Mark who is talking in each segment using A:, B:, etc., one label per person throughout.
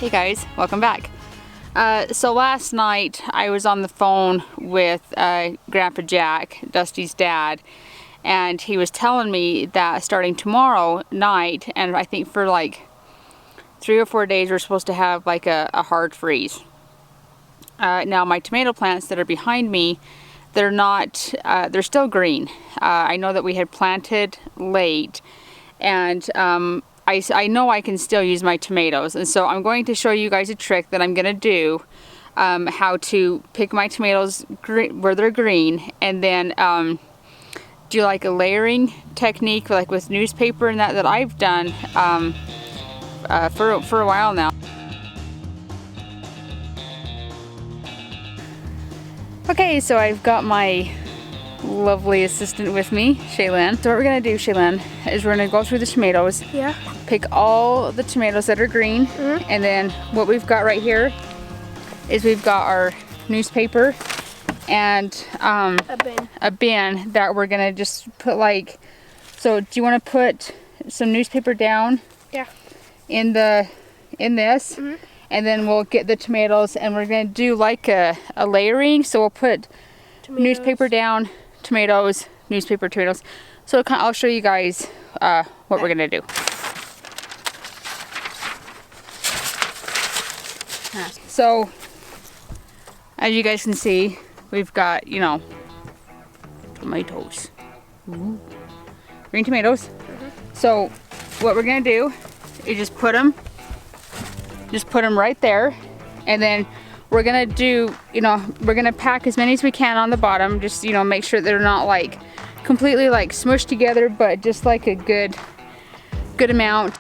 A: Hey guys, welcome back. So last night I was on the phone with Grandpa Jack, Dusty's dad, and he was telling me that starting tomorrow night, and I think for like 3 or 4 days, we're supposed to have like a hard freeze. Now my tomato plants that are behind me, they're not, they're still green. I know that we had planted late, and I know I can still use my tomatoes, and so I'm going to show you guys a trick that I'm going to do, how to pick my tomatoes where they're green, and then do like a layering technique, like with newspaper and that I've done for a while now. Okay, so I've got my lovely assistant with me, Shaylin. So what we're gonna do, Shaylin, is we're gonna go through the tomatoes.
B: Yeah.
A: Pick all the tomatoes that are green, and then what we've got right here is we've got our newspaper and a bin that we're gonna just put like. So do you want to put some newspaper down?
B: Yeah.
A: In this, and then we'll get the tomatoes, and we're gonna do like a layering. So we'll put newspaper down, tomatoes, newspaper, tomatoes. So I'll show you guys what we're gonna do. So as you guys can see, we've got, you know, tomatoes. Ooh. Green tomatoes. So what we're gonna do is just put them right there, and then we're gonna do, you know, we're gonna pack as many as we can on the bottom, just, you know, make sure they're not like completely like smushed together, but just like a good amount.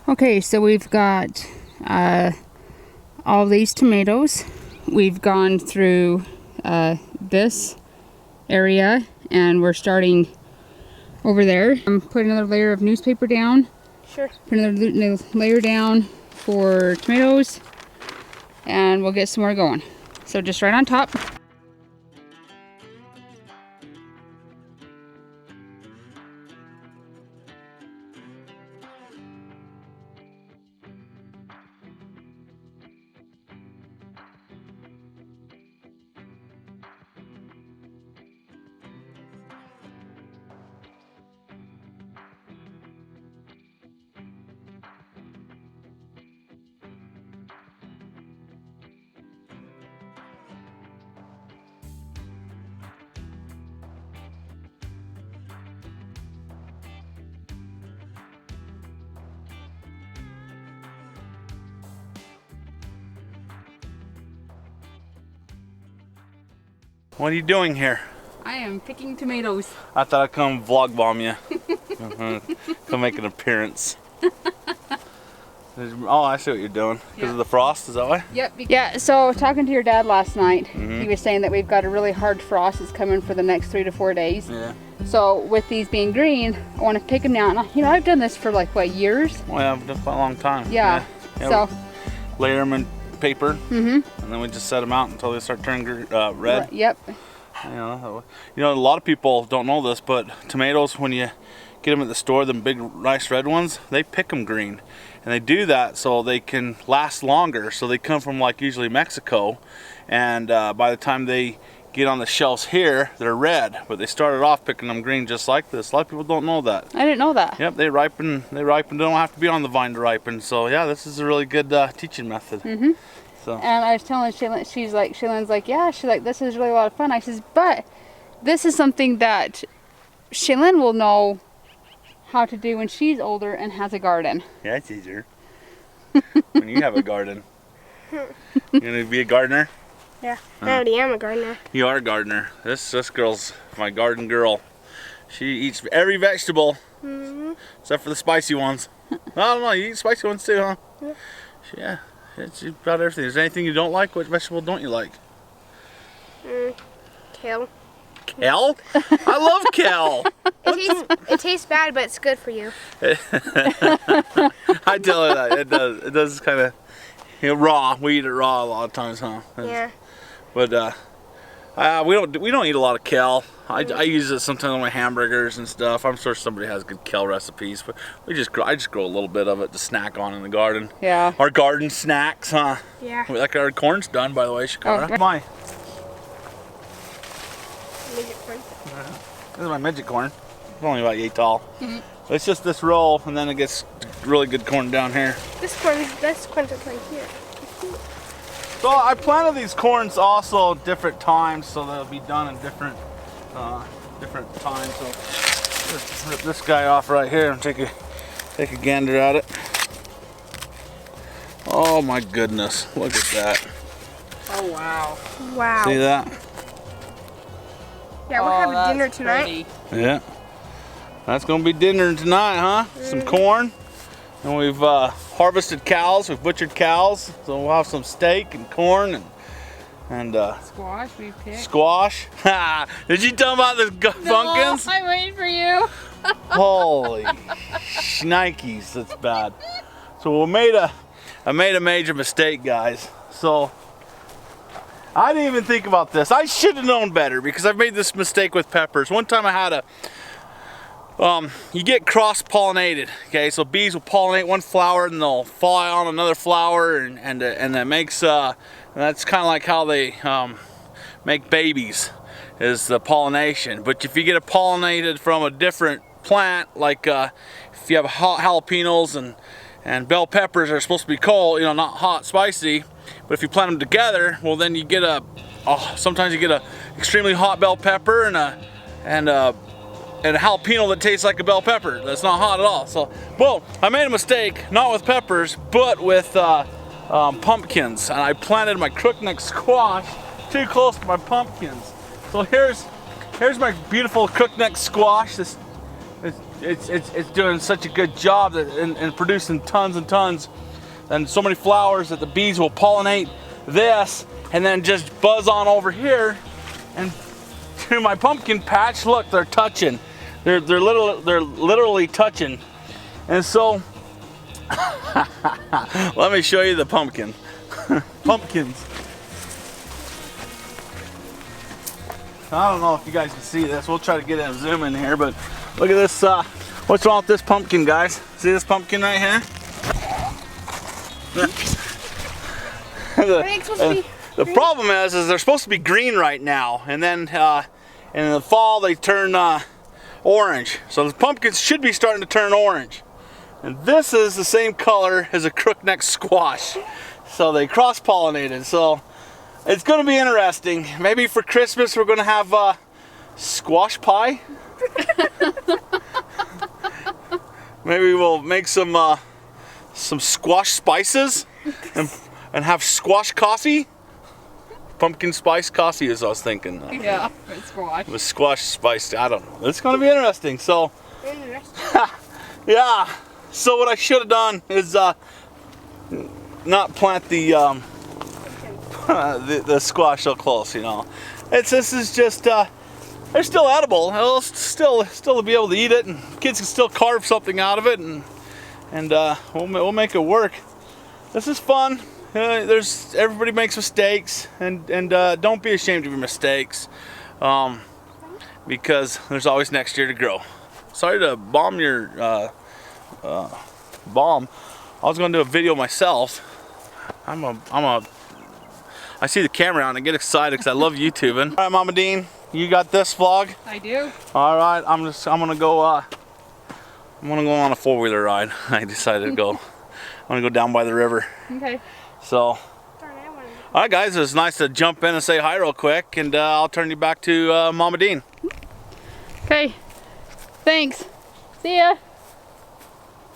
A: Okay, so we've got all these tomatoes. We've gone through this area, and we're starting over there. I'm putting another layer of newspaper down.
B: Sure.
A: Put another layer down for tomatoes, and we'll get some more going. So just right on top.
C: What are you doing here?
A: I am picking tomatoes.
C: I thought I'd come vlog bomb you. Come make an appearance. Oh, I see what you're doing. Because of the frost, is that why?
A: Yep. Yeah, so talking to your dad last night, he was saying that we've got a really hard frost that's coming for the next 3 to 4 days.
C: Yeah.
A: So with these being green, I want to pick them down. You know, I've done this for like, what, years?
C: Well, yeah, I've done it for a long time.
A: Yeah. So
C: layer them in paper, and then we just set them out until they start turning red.
A: Yep.
C: You know, a lot of people don't know this, but tomatoes, when you get them at the store, them big, nice red ones, they pick them green. And they do that so they can last longer. So they come from like usually Mexico, and by the time they get on the shelves here, they're red. But they started off picking them green just like this. A lot of people don't know that.
A: I didn't know that.
C: Yep, they ripen. They don't have to be on the vine to ripen. So yeah, this is a really good teaching method. So.
A: And I was telling Shaylin, Shaylin's like, yeah, she's like, this is really a lot of fun. I says, but this is something that Shaylin will know how to do when she's older and has a garden.
C: Yeah, it's easier. When you have a garden. You gonna be a gardener?
B: Yeah, I already am a gardener.
C: You are a gardener. This girl's my garden girl. She eats every vegetable, except for the spicy ones. I don't know, you eat spicy ones too, huh? Yeah. It's about everything. Is there anything you don't like? What vegetable don't you like?
B: Kale.
C: Kale? I love kale.
B: It tastes bad, but it's good for you.
C: I tell her that it does. It does kind of, raw. We eat it raw a lot of times, huh?
B: Yeah.
C: But we don't eat a lot of kale. I use it sometimes on my hamburgers and stuff. I'm sure somebody has good kale recipes, but I just grow a little bit of it to snack on in the garden.
A: Yeah.
C: Our garden snacks, huh?
B: Yeah.
C: Like our corn's done, by the way, Shakara.
A: Oh,
C: My.
B: Midget corn.
C: This is my midget corn. It's only about 8 tall. It's just this row, and then it gets really good corn down here.
B: This corn's right here.
C: So I planted these corns also different times, so they'll be done in different times. So let's rip this guy off right here and take a gander at it. Oh my goodness! Look at that.
A: Oh wow.
B: Wow.
C: See that?
B: Yeah, we're having dinner tonight.
A: Pretty.
C: Yeah. That's gonna be dinner tonight, huh? Some corn. And we've harvested cows, we've butchered cows, so we'll have some steak and corn and
A: Squash we picked.
C: squash. Did you tell them about the pumpkins?
A: No, I'm waiting for you.
C: Holy shnikes, that's bad. So I made a major mistake, guys. So I didn't even think about this. I should have known better because I've made this mistake with peppers. One time I had you get cross-pollinated, okay? So bees will pollinate one flower and they'll fly on another flower, and that makes and that's kind of like how they make babies, is the pollination. But if you get it pollinated from a different plant, like if you have jalapenos and bell peppers are supposed to be cold, not hot, spicy, but if you plant them together, well then you get sometimes you get a extremely hot bell pepper and a jalapeno that tastes like a bell pepper. That's not hot at all. So, well, I made a mistake, not with peppers, but with pumpkins. And I planted my crookneck squash too close to my pumpkins. So here's my beautiful crookneck squash. It's doing such a good job in producing tons and tons, and so many flowers that the bees will pollinate this and then just buzz on over here and to my pumpkin patch. Look, they're touching. They're literally touching. And so let me show you the pumpkin. Pumpkins. I don't know if you guys can see this. We'll try to get a zoom in here, but look at this. What's wrong with this pumpkin, guys? See this pumpkin right here? The problem is they're supposed to be green right now, and then in the fall they turn orange. So the pumpkins should be starting to turn orange. And this is the same color as a crookneck squash. So they cross-pollinated. So it's going to be interesting. Maybe for Christmas we're going to have squash pie. Maybe we'll make some squash spices and have squash coffee. Pumpkin spice coffee is what I was thinking.
A: Yeah, with squash.
C: With squash spiced. I don't know. It's going to be interesting. So, yeah. So what I should have done is not plant the squash so close. This is just they're still edible. They'll still be able to eat it, and kids can still carve something out of it, and we'll make it work. This is fun. Everybody makes mistakes, and don't be ashamed of your mistakes, because there's always next year to grow. Sorry to bomb your bomb. I was going to do a video myself. I see the camera on and get excited because I love YouTubing. All right, Mama Dean, you got this vlog?
A: I do.
C: All right, I'm gonna go on a 4-wheeler ride. I decided to go. I'm gonna go down by the river.
A: Okay.
C: So, all right, guys, it's nice to jump in and say hi real quick, and I'll turn you back to Mama Dean.
A: Okay. Thanks. See ya.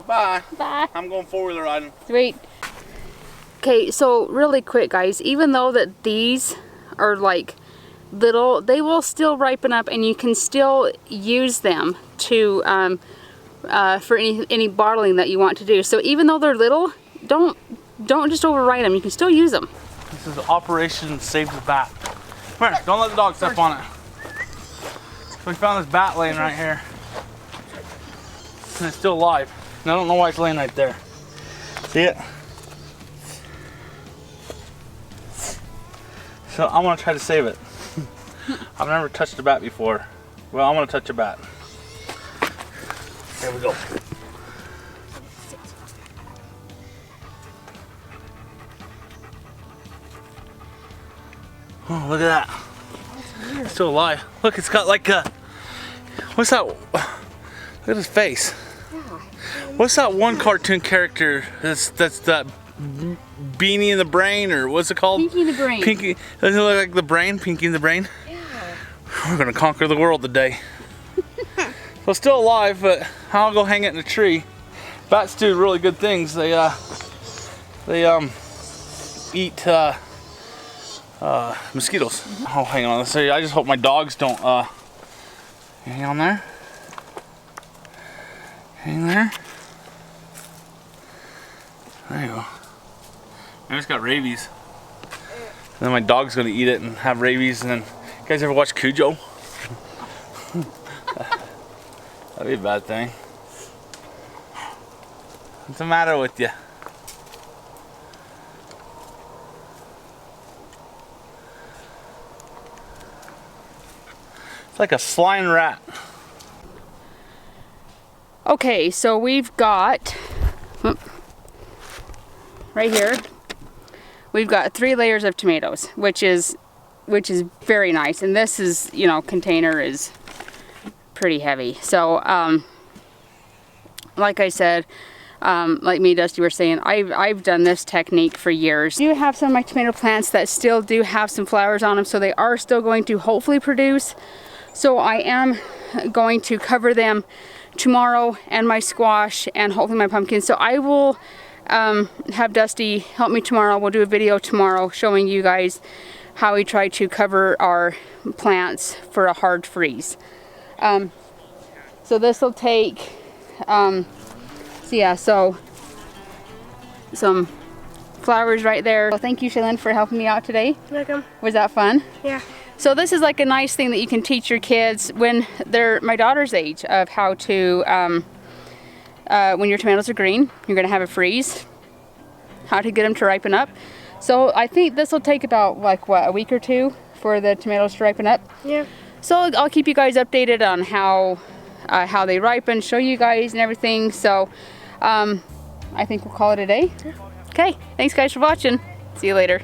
C: Bye.
A: Bye.
C: I'm going 4-wheeler riding.
A: Sweet. Okay, so really quick, guys, even though that these are like little, they will still ripen up, and you can still use them to for any bottling that you want to do. So even though they're little, don't just override them. You can still use them.
C: This is Operation Save the Bat. Come here, don't let the dog step on it. So we found this bat laying right here. And it's still alive. And I don't know why it's laying right there. See it? So I'm gonna try to save it. I've never touched a bat before. Well, I'm gonna touch a bat. There we go. Oh, look at that. It's still alive. Look, it's got like a, what's that? Look at his face. What's that one cartoon character that's that Beanie in the Brain, or what's it called?
A: Pinky in the Brain.
C: Pinky, doesn't it look like the brain? Pinky in the Brain?
A: Yeah.
C: We're gonna conquer the world today. So it's still alive, but I'll go hang it in a tree. Bats do really good things. They eat mosquitoes. Oh, hang on. Let's see. I just hope my dogs don't. Hang on there. Hang there. There you go. I just got rabies. And then my dog's gonna eat it and have rabies. And then, you guys ever watch Cujo? That'd be a bad thing. What's the matter with you? It's like a flying rat.
A: Okay, so we've got, right here, we've got 3 layers of tomatoes, which is very nice. And this is, you know, container is pretty heavy. So, like I said, like me and Dusty were saying, I've done this technique for years. I do have some of my tomato plants that still do have some flowers on them, so they are still going to hopefully produce. So I am going to cover them tomorrow, and my squash, and hopefully my pumpkins. So I will have Dusty help me tomorrow. We'll do a video tomorrow showing you guys how we try to cover our plants for a hard freeze. So this will take, so some flowers right there. Well, thank you, Shaylin, for helping me out today.
B: Welcome.
A: Was that fun?
B: Yeah.
A: So this is like a nice thing that you can teach your kids when they're my daughter's age, of how to, when your tomatoes are green, you're gonna have a freeze, how to get them to ripen up. So I think this will take about like what, a week or 2 for the tomatoes to ripen up.
B: Yeah.
A: So I'll keep you guys updated on how they ripen, show you guys and everything. So I think we'll call it a day. Yeah. Okay, thanks guys for watching. See you later.